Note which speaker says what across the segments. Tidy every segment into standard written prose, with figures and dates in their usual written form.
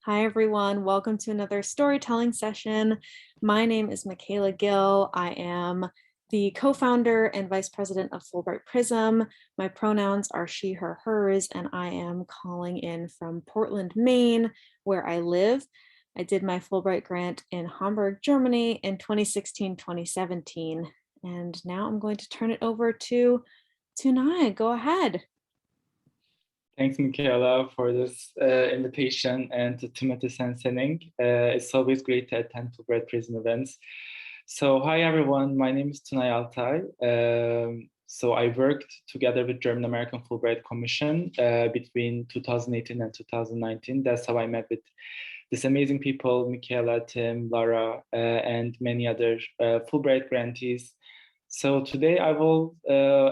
Speaker 1: Hi, everyone. Welcome to another storytelling session. My name is Michaela Gill. I am the co-founder and vice president of Fulbright Prism. My pronouns are she, her, hers, and I am calling in from Portland, Maine, where I live. I did my Fulbright grant in Hamburg, Germany in 2016, 2017. And now I'm going to turn it over to Tunay. Go ahead.
Speaker 2: Thanks, Michaela, for this invitation and to Timothy Sensening. It's always great to attend Fulbright Prism events. So, hi everyone, my name is Tunay Altay. So I worked together with German American Fulbright Commission between 2018 and 2019. That's how I met with these amazing people, Michaela, Tim, Lara, and many other Fulbright grantees. So today I will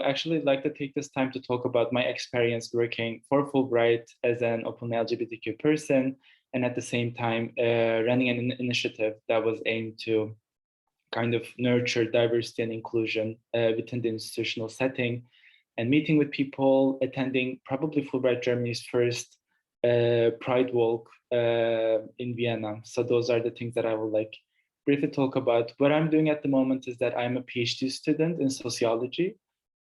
Speaker 2: actually like to take this time to talk about my experience working for Fulbright as an openly LGBTQ person, and at the same time running an initiative that was aimed to kind of nurture diversity and inclusion within the institutional setting, and meeting with people, attending probably Fulbright Germany's first Pride Walk in Vienna. So those are the things that I will like briefly talk about. What I'm doing at the moment is that I'm a PhD student in sociology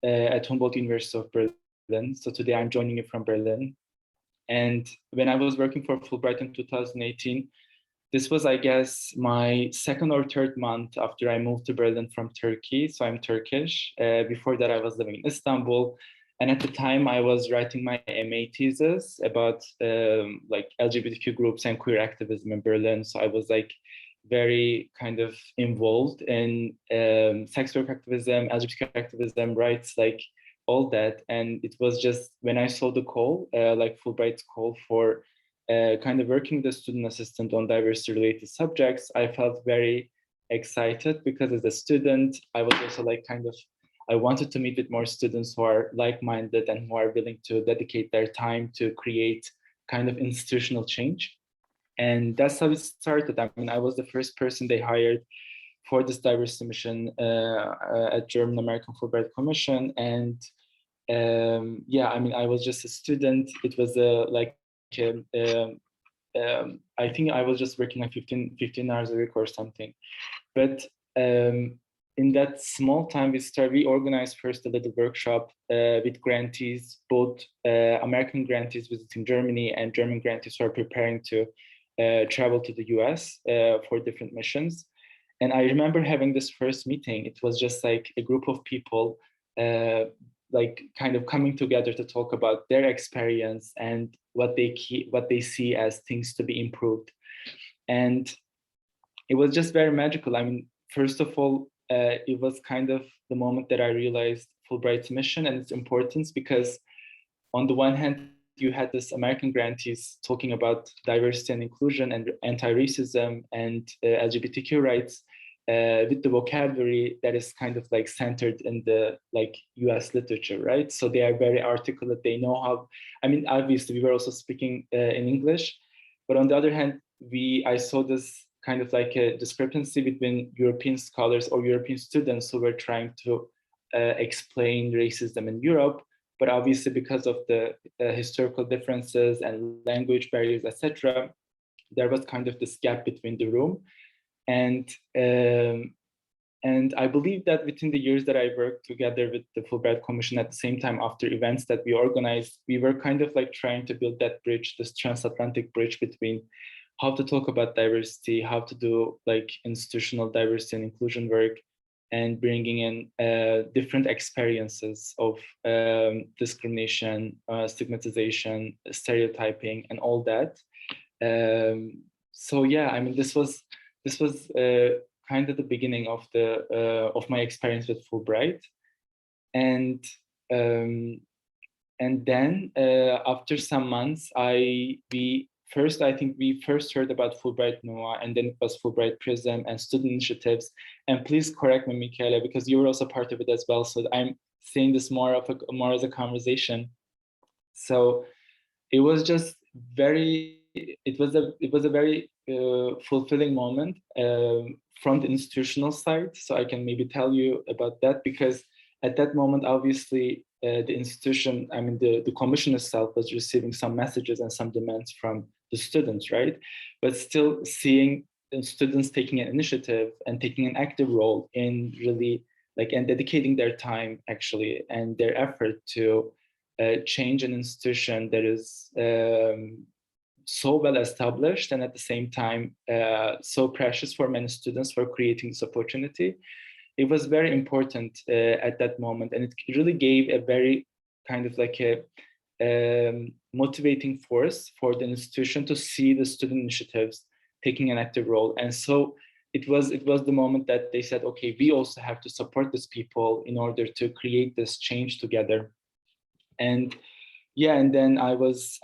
Speaker 2: at Humboldt University of Berlin. So today I'm joining you from Berlin. And when I was working for Fulbright in 2018, this was, I guess, my second or third month after I moved to Berlin from Turkey. So I'm Turkish. Before that, I was living in Istanbul. And at the time, I was writing my MA thesis about like LGBTQ groups and queer activism in Berlin. So I was like very kind of involved in sex work activism, LGBTQ activism, rights, like all that. And it was just when I saw the call, like Fulbright's call for kind of working the student assistant on diversity related subjects, I felt very excited because as a student, I was also like I wanted to meet with more students who are like-minded and who are willing to dedicate their time to create kind of institutional change. And that's how it started. I mean, I was the first person they hired for this diversity mission at German American Fulbright Commission. And yeah, I mean, I was just a student. It was I think I was just working like 15 hours a week or something. But in that small time, we organized first a little workshop with grantees, both American grantees visiting Germany and German grantees who are preparing to travel to the US for different missions. And I remember having this first meeting. It was just like a group of people like kind of coming together to talk about their experience and what they see as things to be improved. And it was just very magical. I mean, first of all, it was kind of the moment that I realized Fulbright's mission and its importance, because on the one hand, you had this American grantees talking about diversity and inclusion and anti-racism and LGBTQ rights with the vocabulary that is kind of like centered in the like US literature, right? So they are very articulate. They know how, I mean, obviously we were also speaking in English, but on the other hand, I saw this kind of like a discrepancy between European scholars or European students who were trying to explain racism in Europe, but obviously because of the historical differences and language barriers, etc., there was kind of this gap between the room. And I believe that within the years that I worked together with the Fulbright Commission at the same time after events that we organized, we were kind of like trying to build that bridge, this transatlantic bridge between how to talk about diversity, how to do like institutional diversity and inclusion work, and bringing in different experiences of discrimination, stigmatization, stereotyping, and all that. So yeah, I mean, this was kind of the beginning of my experience with Fulbright, and then after some months, I think we first heard about Fulbright NOAA, and then it was Fulbright Prism and student initiatives. And please correct me, Michaela, because you were also part of it as well. So I'm saying this more as a conversation. So it was just it was a very fulfilling moment from the institutional side. So I can maybe tell you about that, because at that moment, obviously, the institution, I mean, the commission itself was receiving some messages and some demands from the students, right? But still seeing students taking an initiative and taking an active role in really like and dedicating their time actually and their effort to change an institution that is so well established and at the same time so precious for many students for creating this opportunity. It was very important at that moment, and it really gave a very kind of like a motivating force for the institution to see the student initiatives taking an active role. And so it was the moment that they said, okay, we also have to support these people in order to create this change together. And yeah, and then I was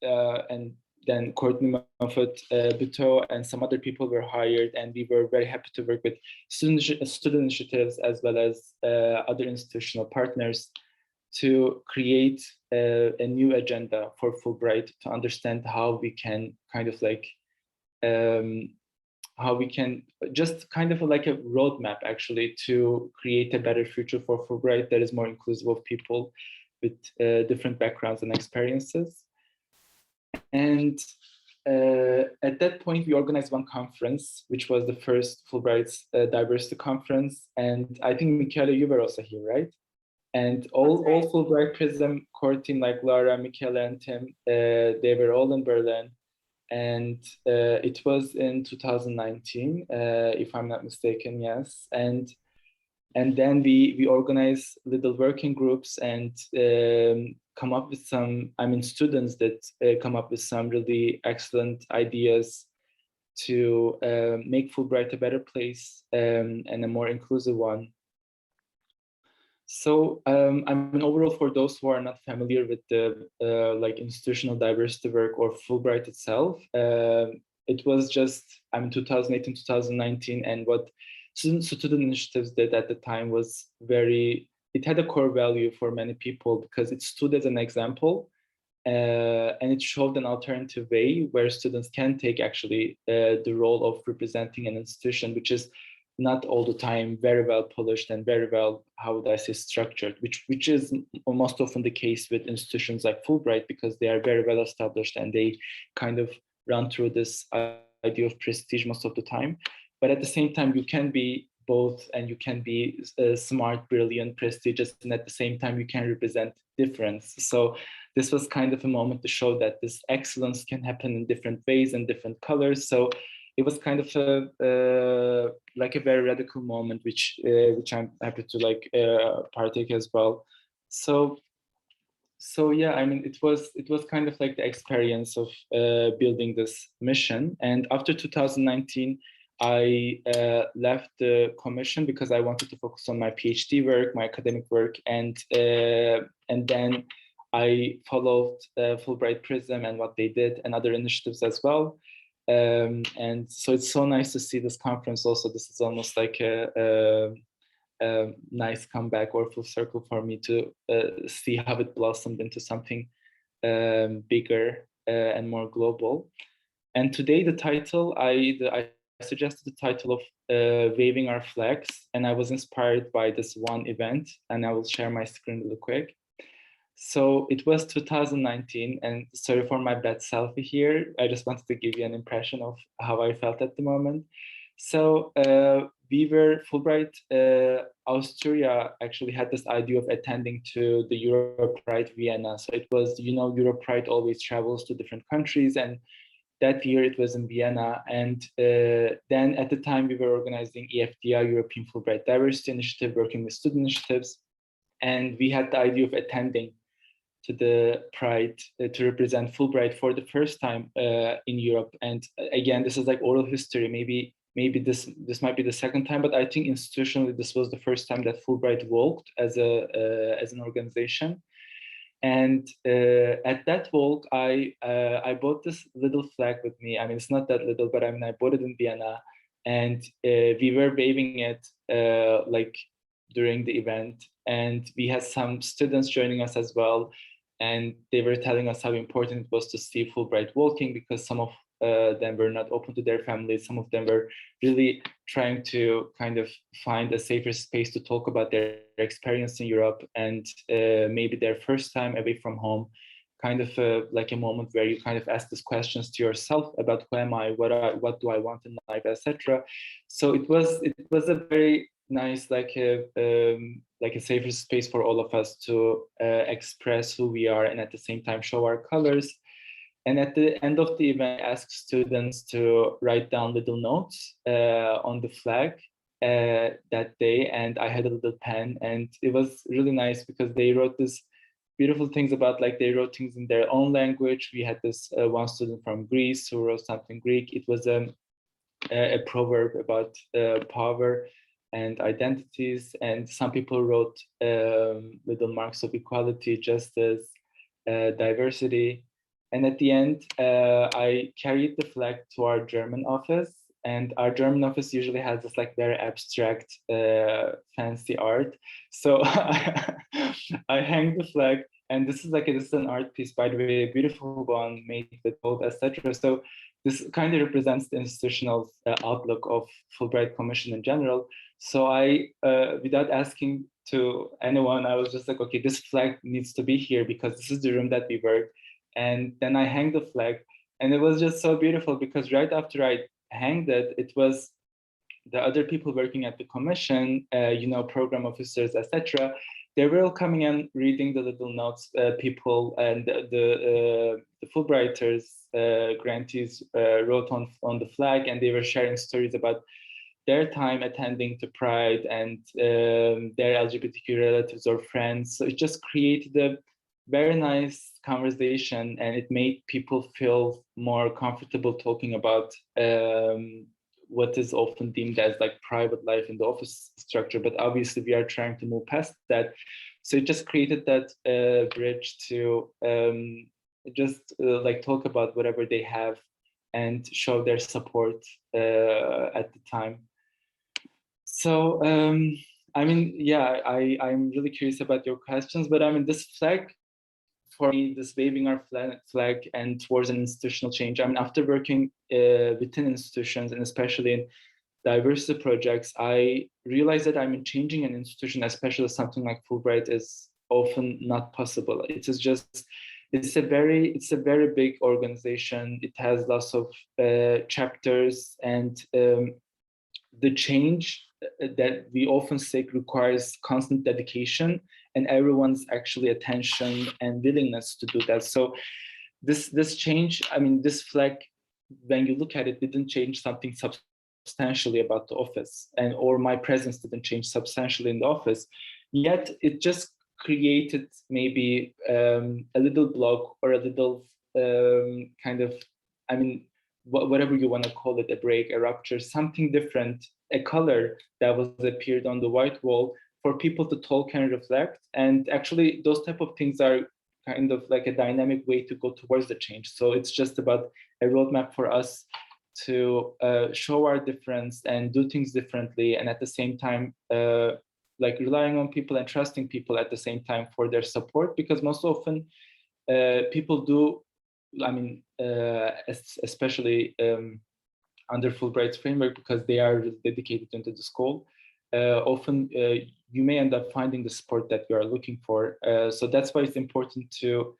Speaker 2: and then Courtney Moffat, Buteau, and some other people were hired, and we were very happy to work with student initiatives as well as other institutional partners to create a new agenda for Fulbright, to understand how we can kind of like how we can just kind of like a roadmap actually to create a better future for Fulbright that is more inclusive of people with different backgrounds and experiences. And at that point, we organized one conference, which was the first Fulbright's diversity conference. And I think, Michaela, you were also here, right? And all Fulbright Prism core team, like Laura, Michaela, and Tim, they were all in Berlin. And it was in 2019, if I'm not mistaken, yes. And then we organize little working groups and come up with some, I mean, students that come up with some really excellent ideas to make Fulbright a better place and a more inclusive one. So I mean, overall, for those who are not familiar with the like institutional diversity work or Fulbright itself, it was just, I mean, 2018, 2019, and what student initiatives did at the time was it had a core value for many people because it stood as an example and it showed an alternative way where students can take actually the role of representing an institution, which is not all the time very well polished and very well, how would I say, structured, which is most often the case with institutions like Fulbright, because they are very well established and they kind of run through this idea of prestige most of the time. But at the same time, you can be both, and you can be smart, brilliant, prestigious, and at the same time, you can represent difference. So this was kind of a moment to show that this excellence can happen in different ways and different colors. So it was kind of like a very radical moment, which I'm happy to like partake as well. So yeah, I mean, it was kind of like the experience of building this mission. And after 2019, I left the commission because I wanted to focus on my PhD work, my academic work, and then I followed Fulbright Prism and what they did and other initiatives as well. And so it's so nice to see this conference also. This is almost like a nice comeback or full circle for me to see how it blossomed into something bigger and more global. And today the title, I suggested the title of Waving Our Flags, and I was inspired by this one event, and I will share my screen really quick. So it was 2019, and sorry for my bad selfie here. I just wanted to give you an impression of how I felt at the moment. So we were, Fulbright Austria actually had this idea of attending to the Europride Vienna. So it was, you know, Europride always travels to different countries, and that year it was in Vienna. And then at the time we were organizing EFDI, European Fulbright Diversity Initiative, working with student initiatives. And we had the idea of attending to the Pride to represent Fulbright for the first time in Europe. And again, this is like oral history. Maybe this might be the second time, but I think institutionally this was the first time that Fulbright walked as an organization. And at that walk, I bought this little flag with me. I mean, it's not that little, but I mean, I bought it in Vienna, and we were waving it like during the event. And we had some students joining us as well, and they were telling us how important it was to see Fulbright walking, because some of them were not open to their families. Some of them were really trying to kind of find a safer space to talk about their experience in Europe and maybe their first time away from home. kind of like a moment where you kind of ask these questions to yourself about who am I, what do I want in life, etc. So it was a very nice, like a safer space for all of us to express who we are and at the same time show our colors. And at the end of the event, I asked students to write down little notes on the flag that day, and I had a little pen, and it was really nice because they wrote this beautiful things about, like, they wrote things in their own language. We had this one student from Greece who wrote something Greek. It was a proverb about power and identities, and some people wrote little marks of equality, justice, diversity. And at the end, I carried the flag to our German office, and our German office usually has this like very abstract, fancy art. So I hang the flag, and this is an art piece, by the way, a beautiful one made with gold, etc. So this kind of represents the institutional outlook of Fulbright Commission in general. So I, without asking to anyone, I was just like, okay, this flag needs to be here because this is the room that we work. And then I hang the flag, and it was just so beautiful because right after I hanged it, it was the other people working at the commission, program officers, etc. They were all coming and reading the little notes people and the Fulbrighters, grantees wrote on the flag, and they were sharing stories about their time attending to Pride and their LGBTQ relatives or friends. So it just created a very nice conversation, and it made people feel more comfortable talking about what is often deemed as like private life in the office structure. But obviously we are trying to move past that. So it just created that bridge to like talk about whatever they have and show their support at the time. So I mean, yeah, I'm really curious about your questions, but I mean, this flag, for me, this waving our flag and towards an institutional change. I mean, after working within institutions, and especially in diversity projects, I realized that changing an institution, especially something like Fulbright, is often not possible. It is just, it's a very big organization. It has lots of chapters, and the change that we often seek requires constant dedication and everyone's actually attention and willingness to do that. So this change, I mean, this flag, when you look at it, didn't change something substantially about the office, and or my presence didn't change substantially in the office. Yet it just created maybe a little block or a little kind of, I mean, whatever you want to call it, a break, a rupture, something different, a color that was appeared on the white wall for people to talk and reflect. And actually those type of things are kind of like a dynamic way to go towards the change. So it's just about a roadmap for us to show our difference and do things differently, and at the same time like relying on people and trusting people at the same time for their support, because most often people do, I mean, especially under Fulbright's framework, because they are dedicated into the school, often you may end up finding the support that you are looking for. So that's why it's important to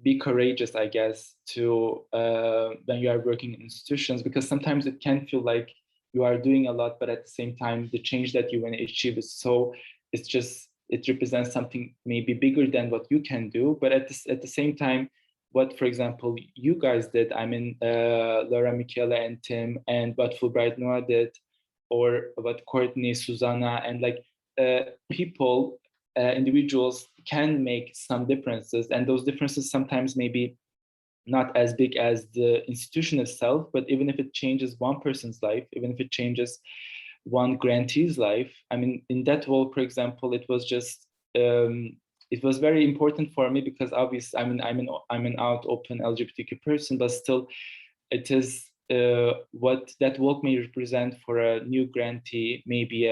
Speaker 2: be courageous, I guess, to when you are working in institutions, because sometimes it can feel like you are doing a lot, but at the same time, the change that you want to achieve is so, it represents something maybe bigger than what you can do. But at the same time, what, for example, you guys did, I mean, Laura, Michaela, and Tim, and what Fulbright Noah did, or what Courtney, Susanna, and like people, individuals can make some differences. And those differences sometimes maybe not as big as the institution itself, but even if it changes one person's life, even if it changes one grantee's life, I mean, in that role, for example, it was just, it was very important for me, because obviously, I mean, I'm an out, open LGBTQ person, but still, it is what that work may represent for a new grantee, maybe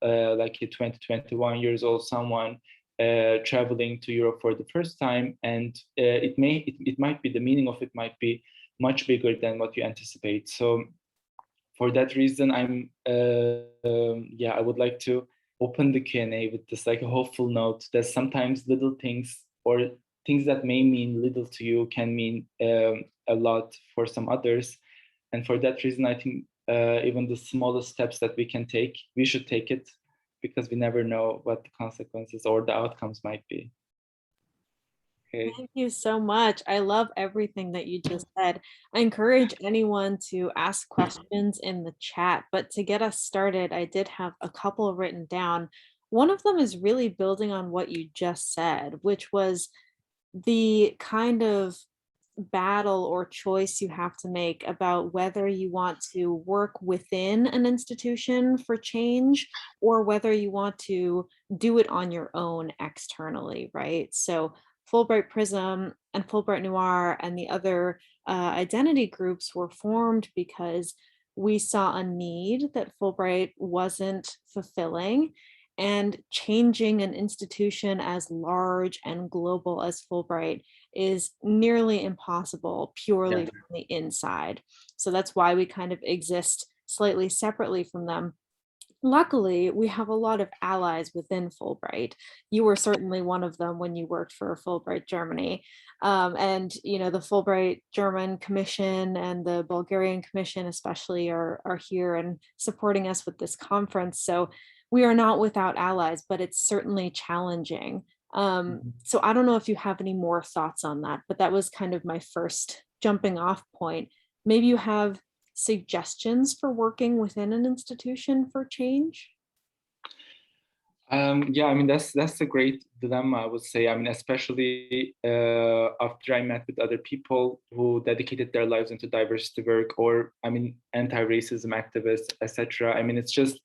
Speaker 2: like a 20, 21 years old someone traveling to Europe for the first time, and it might be, the meaning of it might be much bigger than what you anticipate. So for that reason, I would like to open the Q&A with this like a hopeful note that sometimes little things or things that may mean little to you can mean a lot for some others. And for that reason, I think even the smallest steps that we can take, we should take it, because we never know what the consequences or the outcomes might be. Okay.
Speaker 1: Thank you so much. I love everything that you just said. I encourage anyone to ask questions in the chat, but to get us started, I did have a couple written down. One of them is really building on what you just said, which was the kind of battle or choice you have to make about whether you want to work within an institution for change or whether you want to do it on your own externally, right? So Fulbright Prism and Fulbright Noir and the other identity groups were formed because we saw a need that Fulbright wasn't fulfilling, and changing an institution as large and global as Fulbright is nearly impossible purely
Speaker 2: Yeah.
Speaker 1: from the inside. So that's why we kind of exist slightly separately from them. Luckily, we have a lot of allies within Fulbright. You were certainly one of them when you worked for Fulbright Germany. And you know, the Fulbright German Commission and the Bulgarian Commission especially are here and supporting us with this conference. So we are not without allies, but it's certainly challenging. So I don't know if you have any more thoughts on that, but that was kind of my first jumping off point. Maybe you have suggestions for working within an institution for change?
Speaker 2: Yeah, I mean that's a great dilemma, I would say. I mean, especially after I met with other people who dedicated their lives into diversity work, or I mean, anti-racism activists, etc. I mean, it's just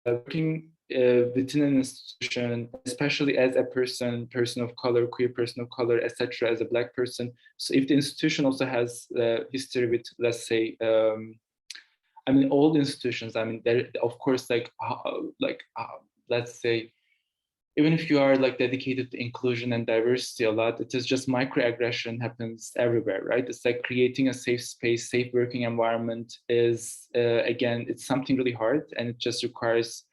Speaker 2: working within an institution, especially as a person of color, queer person of color, etc., as a Black person. So if the institution also has history with, let's say, I mean, all institutions. I mean, there, of course, let's say, even if you are like dedicated to inclusion and diversity a lot, it is just microaggression happens everywhere, right? It's like creating a safe space, safe working environment is, again, it's something really hard, and it just requires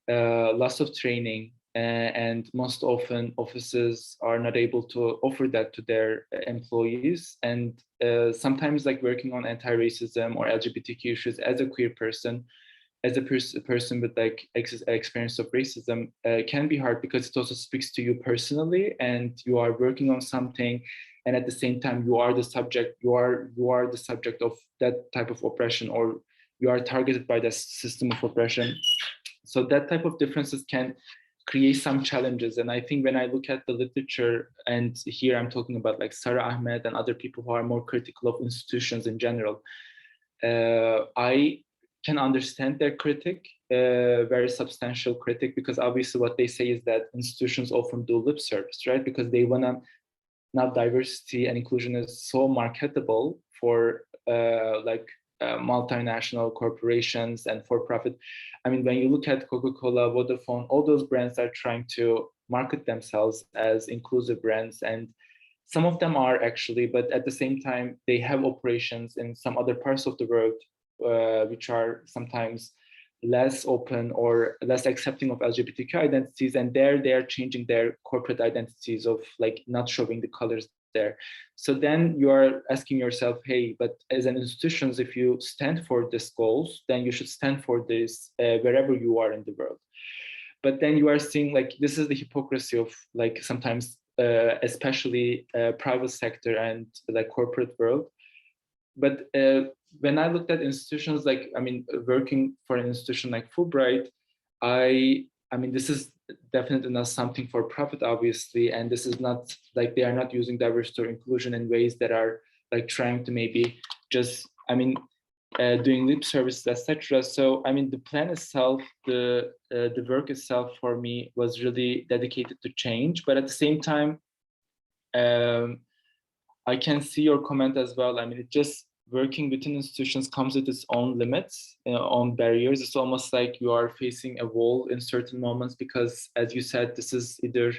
Speaker 2: lots of training. And most often offices are not able to offer that to their employees. And sometimes like working on anti-racism or LGBTQ issues as a queer person, as a person with like experience of racism, can be hard, because it also speaks to you personally, and you are working on something, and at the same time you are the subject, you are the subject of that type of oppression, or you are targeted by the system of oppression. So that type of differences can create some challenges. And I think when I look at the literature, and here I'm talking about like Sarah Ahmed and other people who are more critical of institutions in general, I can understand their critic, very substantial critic, because obviously what they say is that institutions often do lip service, right? Because they want to, now diversity and inclusion is so marketable for multinational corporations and for-profit. I mean, when you look at Coca-Cola, Vodafone, all those brands are trying to market themselves as inclusive brands, and some of them are actually, but at the same time, they have operations in some other parts of the world, which are sometimes less open or less accepting of LGBTQ identities, and there they are changing their corporate identities of like not showing the colors there. So then you are asking yourself, hey, but as an institutions, if you stand for these goals, then you should stand for this wherever you are in the world. But then you are seeing like this is the hypocrisy of like sometimes especially private sector and like corporate world. But when I looked at institutions, like, I mean, working for an institution like Fulbright, I mean, this is definitely not something for profit, obviously. And this is not like they are not using diversity or inclusion in ways that are like trying to maybe just, I mean, doing lip services, etc. So, I mean, the plan itself, the work itself for me was really dedicated to change. But at the same time, I can see your comment as well. I mean, it just working within institutions comes with its own limits, own barriers. It's almost like you are facing a wall in certain moments, because, as you said, this is either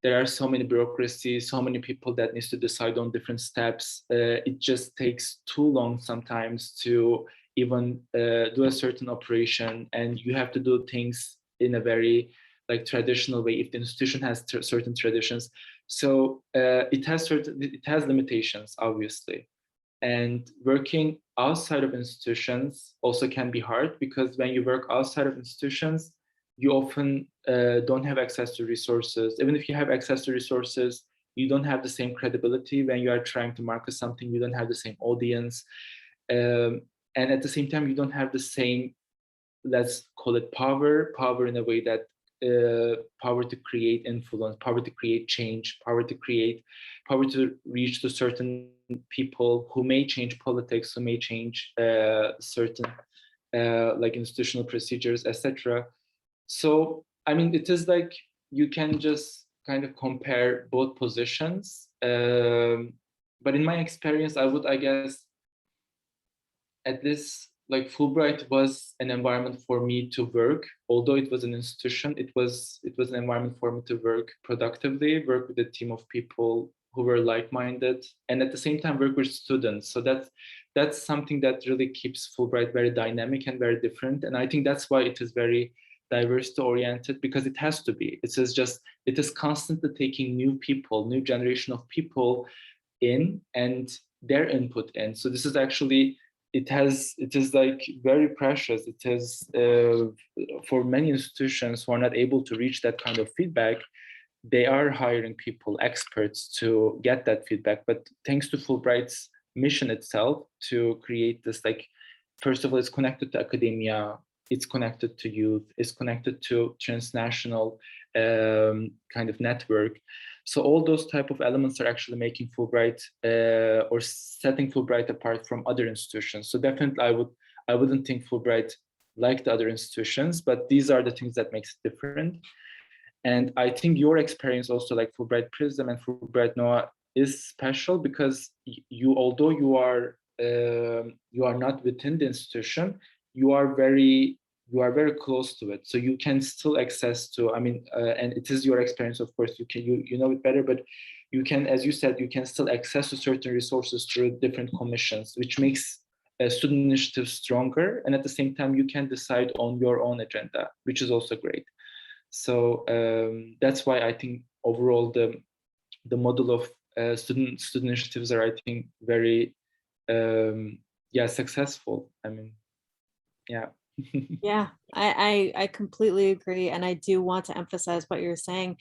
Speaker 2: there are so many bureaucracies, so many people that needs to decide on different steps. It just takes too long sometimes to even do a certain operation, and you have to do things in a very like traditional way, if the institution has certain traditions. So it has limitations, obviously. And working outside of institutions also can be hard, because when you work outside of institutions, you often don't have access to resources. Even if you have access to resources, you don't have the same credibility when you are trying to market something. You don't have the same audience. And at the same time, you don't have the same, let's call it power in a way that power to create influence, power to create change, power to reach to certain people who may change politics, who may change certain like institutional procedures, etc. So I mean, it is like you can just kind of compare both positions. But in my experience, I guess, at this, like, Fulbright was an environment for me to work. Although it was an institution, it was an environment for me to work productively, work with a team of people who were like-minded, and at the same time work with students. So that's something that really keeps Fulbright very dynamic and very different. And I think that's why it is very diversity oriented, because it has to be. It is constantly taking new people, new generation of people in, and their input in. So this is actually, it is like very precious. It is for many institutions who are not able to reach that kind of feedback, they are hiring people, experts, to get that feedback. But thanks to Fulbright's mission itself to create this, like, first of all, it's connected to academia, it's connected to youth, it's connected to transnational kind of network. So all those type of elements are actually making Fulbright or setting Fulbright apart from other institutions. So definitely, I wouldn't think Fulbright like the other institutions, but these are the things that makes it different. And I think your experience also, like Fulbright Prism and Fulbright Noah, is special because although you are not within the institution, you are very close to it. So you can still access to, I mean, and it is your experience, of course, you know it better, but you can, as you said, you can still access to certain resources through different commissions, which makes student initiatives stronger. And at the same time, you can decide on your own agenda, which is also great. So that's why I think overall the model of student initiatives are, I think, very successful. I mean, yeah.
Speaker 1: Yeah, I completely agree. And I do want to emphasize what you're saying.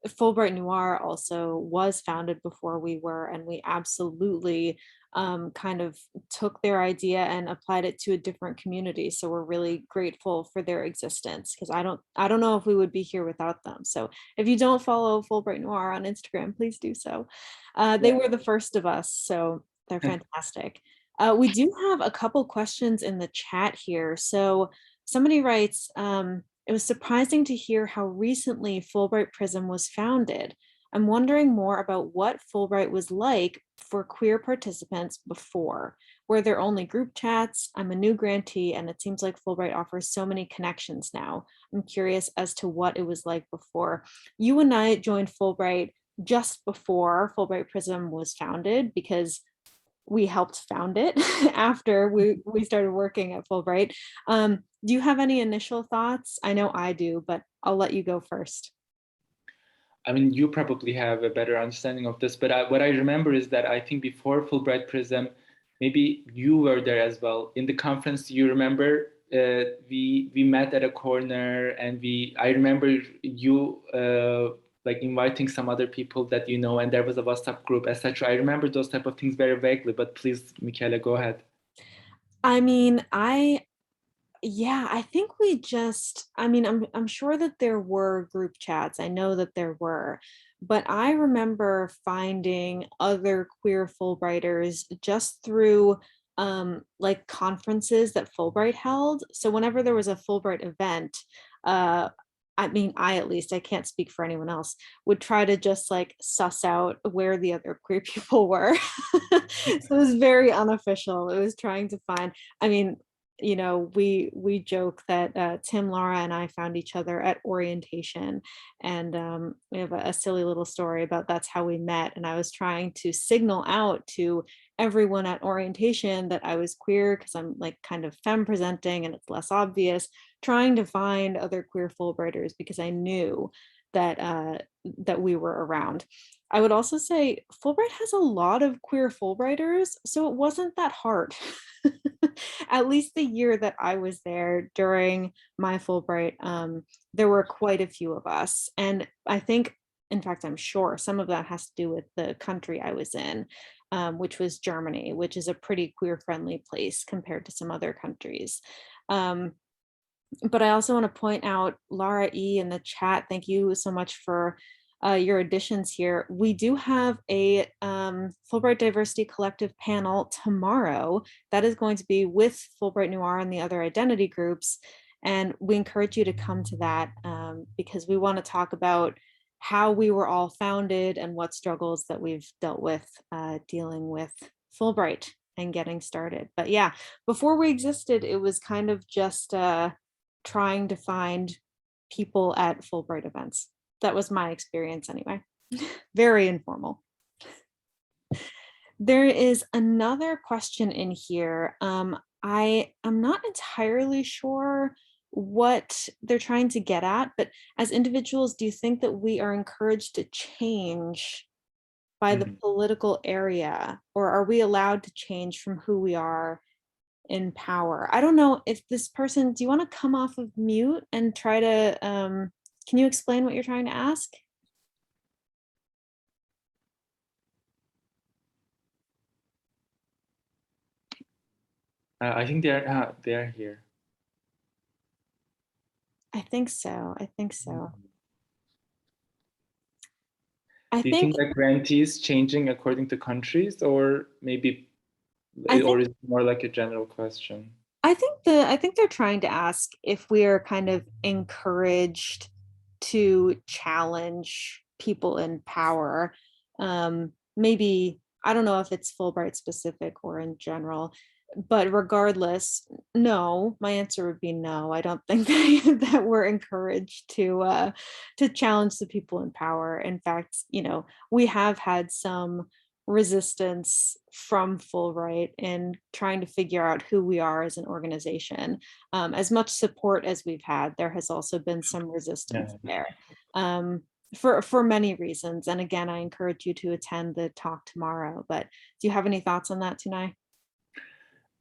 Speaker 1: Fulbright Noir also was founded before we were, and we absolutely kind of took their idea and applied it to a different community. So we're really grateful for their existence, because I don't know if we would be here without them. So if you don't follow Fulbright Noir on Instagram, please do so. They were the first of us, so they're fantastic. We do have a couple questions in the chat here. So somebody writes, it was surprising to hear how recently Fulbright Prism was founded. I'm wondering more about what Fulbright was like for queer participants before. Were there only group chats? I'm a new grantee, and it seems like Fulbright offers so many connections now. I'm curious as to what it was like before. You and I joined Fulbright just before Fulbright Prism was founded, because we helped found it after we started working at Fulbright. Do you have any initial thoughts? I know I do, but I'll let you go first.
Speaker 2: I mean, you probably have a better understanding of this, but what I remember is that I think before Fulbright Prism, maybe you were there as well. In the conference, you remember, we met at a corner, and I remember you like inviting some other people that you know, and there was a WhatsApp group, etc. I remember those type of things very vaguely, but please, Michaela, go ahead.
Speaker 1: I mean, yeah, I think I mean, I'm sure that there were group chats. I know that there were, but I remember finding other queer Fulbrighters just through like conferences that Fulbright held. So whenever there was a Fulbright event, uh I mean, I, at least, I can't speak for anyone else, would try to just like suss out where the other queer people were. So it was very unofficial. It was trying to find, I mean, you know, we joke that Tim, Laura, and I found each other at orientation, and we have a silly little story about that's how we met. And I was trying to signal out to everyone at orientation that I was queer because I'm like kind of femme presenting and it's less obvious, trying to find other queer Fulbrighters because I knew that that we were around. I would also say Fulbright has a lot of queer Fulbrighters, so it wasn't that hard. At least the year that I was there during my Fulbright, there were quite a few of us. And I think, in fact, I'm sure some of that has to do with the country I was in, which was Germany, which is a pretty queer friendly place compared to some other countries. Um, but I also want to point out Laura E in the chat. Thank you so much for your additions here. We do have a Fulbright Diversity Collective panel tomorrow that is going to be with Fulbright Noir and the other identity groups. And we encourage you to come to that because we want to talk about how we were all founded and what struggles that we've dealt with dealing with Fulbright and getting started. But yeah, before we existed, it was kind of just trying to find people at Fulbright events. That was my experience anyway. Very informal. There is another question in here. I am not entirely sure what they're trying to get at, but as individuals, do you think that we are encouraged to change by the political area, or are we allowed to change from who we are in power? I don't know if this person, do you want to come off of mute and try to, can you explain what you're trying to ask?
Speaker 2: I think they are here.
Speaker 1: I think so. I think so.
Speaker 2: Do you think that grantees changing according to countries, or maybe, or is it more like a general question?
Speaker 1: I think they're trying to ask if we are kind of encouraged to challenge people in power. Maybe I don't know if it's Fulbright specific or in general, but regardless, no. My answer would be no. I don't think that we're encouraged to challenge the people in power. In fact, you know, we have had some resistance from Fulbright in trying to figure out who we are as an organization. As much support as we've had, there has also been some resistance there for many reasons. And again, I encourage you to attend the talk tomorrow. But do you have any thoughts on that, Tunay?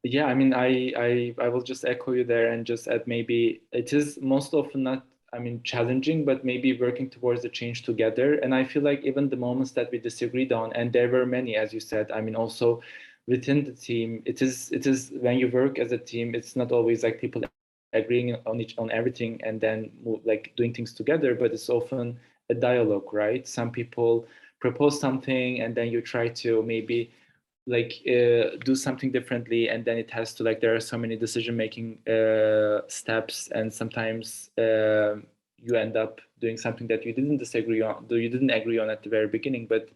Speaker 2: Yeah, I mean, I will just echo you there and just add maybe it is most often not, I mean, challenging, but maybe working towards the change together. And I feel like even the moments that we disagreed on, and there were many, as you said, I mean, also within the team, it is when you work as a team, it's not always like people agreeing on everything and then like doing things together, but it's often a dialogue, right? Some people propose something and then you try to maybe like do something differently, and then it has to, like, there are so many decision making steps, and sometimes you end up doing something that you didn't disagree on, though you didn't agree on at the very beginning. But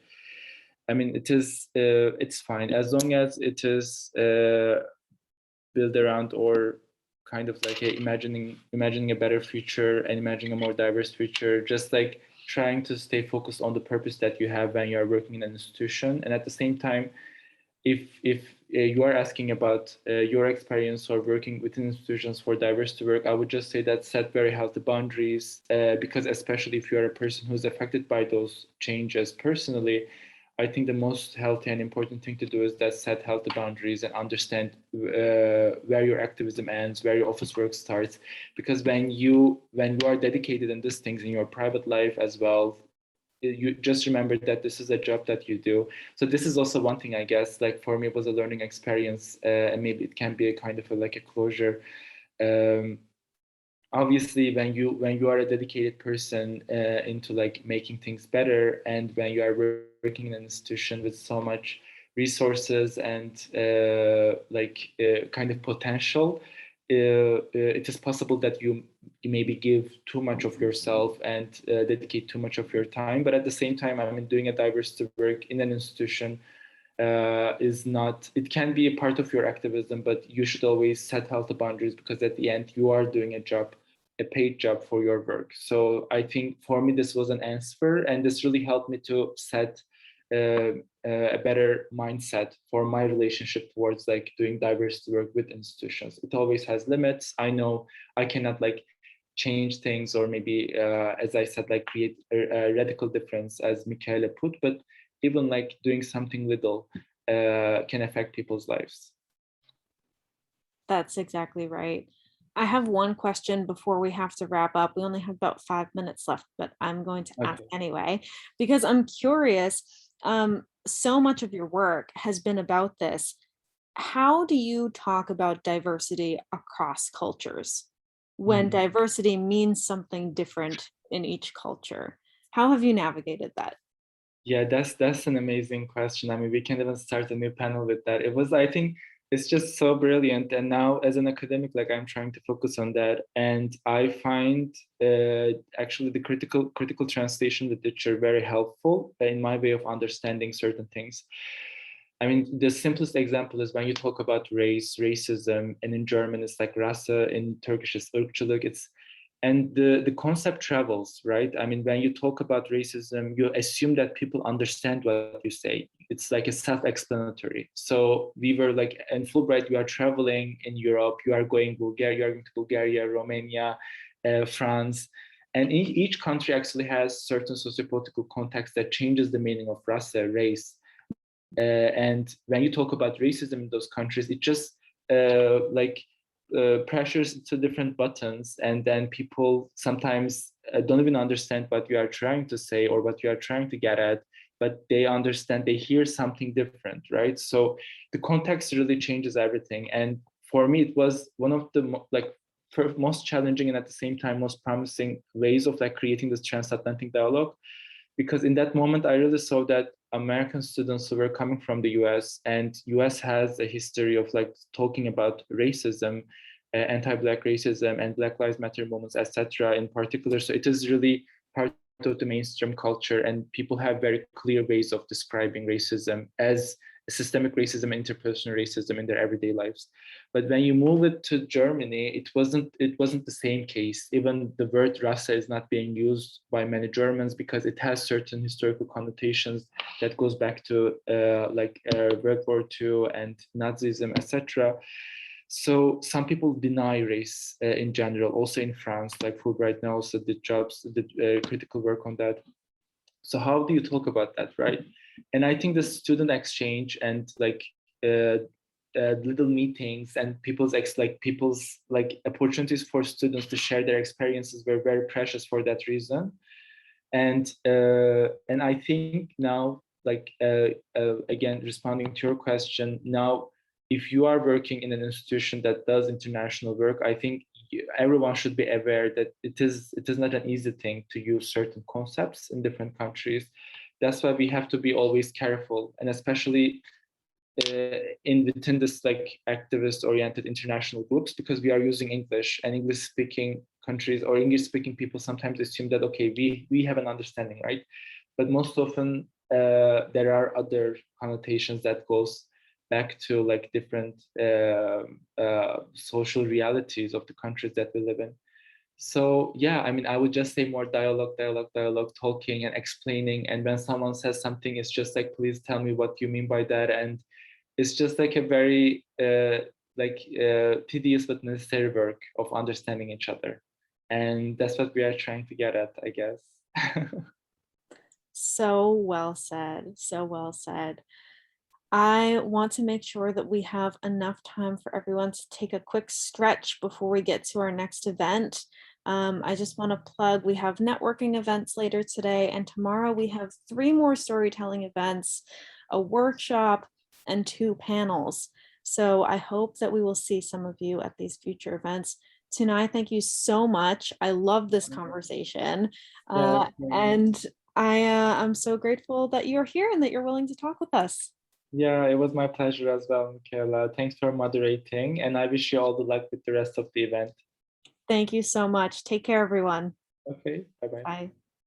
Speaker 2: I mean, it is it's fine as long as it is built around, or kind of like imagining a better future and imagining a more diverse future, just like trying to stay focused on the purpose that you have when you are working in an institution. And at the same time, if you are asking about your experience or working within institutions for diversity work, I would just say that set very healthy boundaries, because especially if you are a person who's affected by those changes personally, I think the most healthy and important thing to do is that set healthy boundaries and understand where your activism ends, where your office work starts. Because when you are dedicated in these things in your private life as well, you just remember that this is a job that you do. So this is also one thing, I guess, like for me, it was a learning experience, and maybe it can be a kind of like a closure. Obviously, when you are a dedicated person into like making things better, and when you are working in an institution with so much resources and kind of potential, it is possible that you maybe give too much of yourself and dedicate too much of your time. But at the same time, I mean, doing a diversity work in an institution is not, it can be a part of your activism, but you should always set healthy boundaries, because at the end you are doing a job, a paid job for your work. So I think for me this was an answer, and this really helped me to set a better mindset for my relationship towards like doing diversity work with institutions. It always has limits. I know I cannot like change things, or maybe as I said, like create a radical difference, as Michaela put, but even like doing something little can affect people's lives.
Speaker 1: That's exactly right. I have one question before we have to wrap up. We only have about 5 minutes left, but I'm going to ask
Speaker 2: Okay.
Speaker 1: anyway, because I'm curious. So much of your work has been about this. How do you talk about diversity across cultures when diversity means something different in each culture? How have you navigated that?
Speaker 2: Yeah, that's an amazing question. I mean, we can even start a new panel with that. It was, I think, it's just so brilliant. And now, as an academic, like I'm trying to focus on that, and I find actually the critical translation literature very helpful in my way of understanding certain things. I mean, the simplest example is when you talk about race, racism, and in German it's like Rasse, in Turkish it's ırkçılık. It's, and the concept travels, right? I mean, when you talk about racism, you assume that people understand what you say. It's like a self-explanatory. So we were like in Fulbright, you are traveling in Europe, you are going Bulgaria, you are going to Bulgaria, Romania, France, and each country actually has certain sociopolitical context that changes the meaning of race, race. And when you talk about racism in those countries, it just pressures to different buttons, and then people sometimes don't even understand what you are trying to say or what you are trying to get at, but they understand, they hear something different, right? So the context really changes everything. And for me, it was one of the most challenging and at the same time most promising ways of like creating this transatlantic dialogue, because in that moment I really saw that American students who were coming from the US, and US has a history of like talking about racism, anti-Black racism and Black Lives Matter movements, etc. in particular. So it is really part of the mainstream culture, and people have very clear ways of describing racism as systemic racism, interpersonal racism in their everyday lives. But when you move it to Germany, it wasn't the same case. Even the word Rasse is not being used by many Germans because it has certain historical connotations that goes back to World War II and Nazism, etc. So some people deny race in general, also in France, like Fulbright now also did critical work on that. So how do you talk about that, right? And I think the student exchange and little meetings and people's opportunities for students to share their experiences were very precious for that reason. And I think now, again, responding to your question, now if you are working in an institution that does international work, I think everyone should be aware that it is not an easy thing to use certain concepts in different countries. That's why we have to be always careful, and especially within this like activist oriented international groups, because we are using English, and English speaking countries or English speaking people sometimes assume that okay, we have an understanding, right? But most often there are other connotations that goes back to like different social realities of the countries that we live in. So yeah, I mean, I would just say more dialogue, talking and explaining. And when someone says something, it's just like, please tell me what you mean by that. And it's just like a very tedious but necessary work of understanding each other. And that's what we are trying to get at, I guess.
Speaker 1: So well said. So well said. I want to make sure that we have enough time for everyone to take a quick stretch before we get to our next event. I just want to plug, we have networking events later today, and tomorrow we have 3 more storytelling events, a workshop, and 2 panels. So I hope that we will see some of you at these future events. Tunay, thank you so much. I love this conversation.
Speaker 2: Yeah,
Speaker 1: And I'm so grateful that you're here and that you're willing to talk with us.
Speaker 2: yeah, it was my pleasure as well, Michaela. Thanks for moderating, and I wish you all the luck with the rest of the event.
Speaker 1: Thank you so much. Take care, everyone.
Speaker 2: Okay, bye-bye.
Speaker 1: Bye.